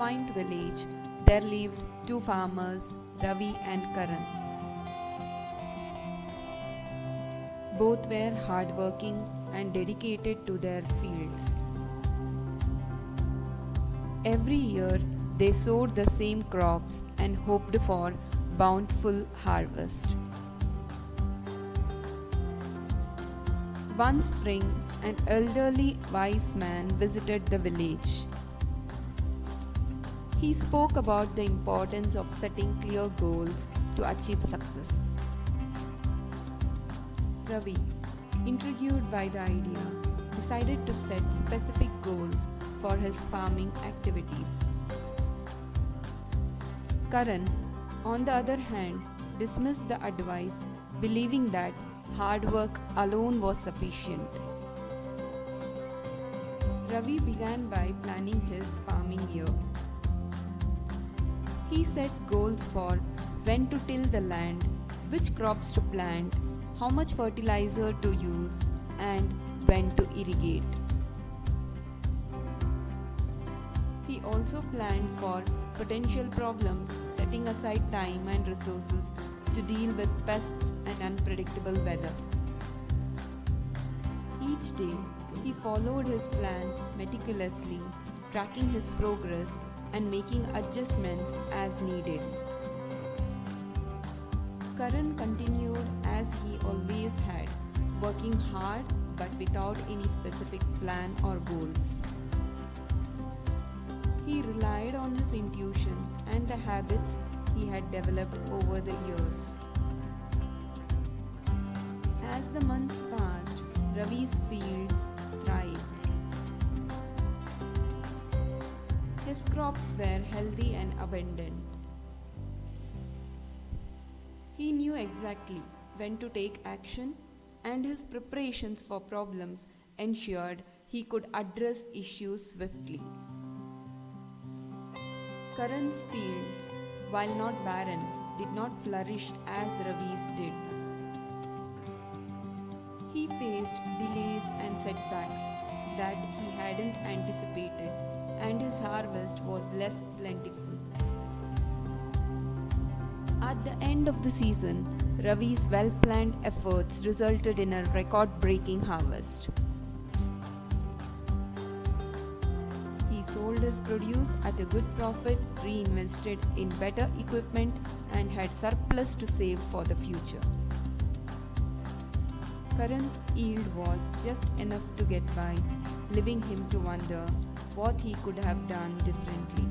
quaint village, there lived two farmers, Ravi and Karan. Both were hardworking and dedicated to their fields. Every year, they sowed the same crops and hoped for bountiful harvest. One spring, an elderly wise man visited the village. He spoke about the importance of setting clear goals to achieve success. Ravi, intrigued by the idea, decided to set specific goals for his farming activities. Karan, on the other hand, dismissed the advice, believing that hard work alone was sufficient. Ravi began by planning his farming year. He set goals for when to till the land, which crops to plant, how much fertilizer to use, and when to irrigate. He also planned for potential problems, setting aside time and resources to deal with pests and unpredictable weather. Each day, he followed his plans meticulously, tracking his progress and making adjustments as needed. Karan continued as he always had, working hard but without any specific plan or goals. He relied on his intuition and the habits he had developed over the years. As the months passed, Ravi's fields thrived. His crops were healthy and abundant. He knew exactly when to take action, and his preparations for problems ensured he could address issues swiftly. Karan's fields, while not barren, did not flourish as Ravi's did. He faced delays and setbacks that he hadn't anticipated, and his harvest was less plentiful. At the end of the season, Ravi's well-planned efforts resulted in a record-breaking harvest. He sold his produce at a good profit, reinvested in better equipment, and had surplus to save for the future. Karan's yield was just enough to get by, leaving him to wonder what he could have done differently.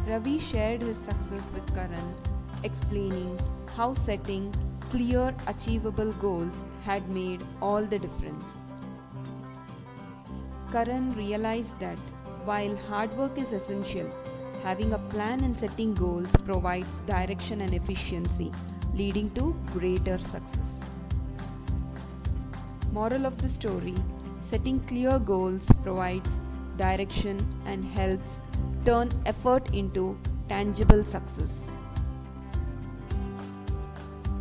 Ravi shared his success with Karan, explaining how setting clear, achievable goals had made all the difference. Karan realized that while hard work is essential, having a plan and setting goals provides direction and efficiency, leading to greater success. Moral of the story: setting clear goals provides direction and helps turn effort into tangible success.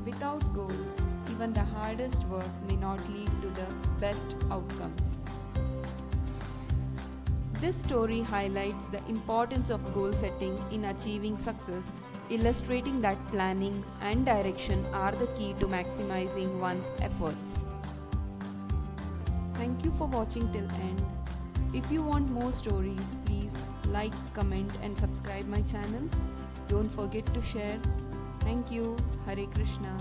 Without goals, even the hardest work may not lead to the best outcomes. This story highlights the importance of goal setting in achieving success, illustrating that planning and direction are the key to maximizing one's efforts. Thank you for watching till end. If you want more stories, please like, comment and subscribe my channel. Don't forget to share. Thank you. Hare Krishna.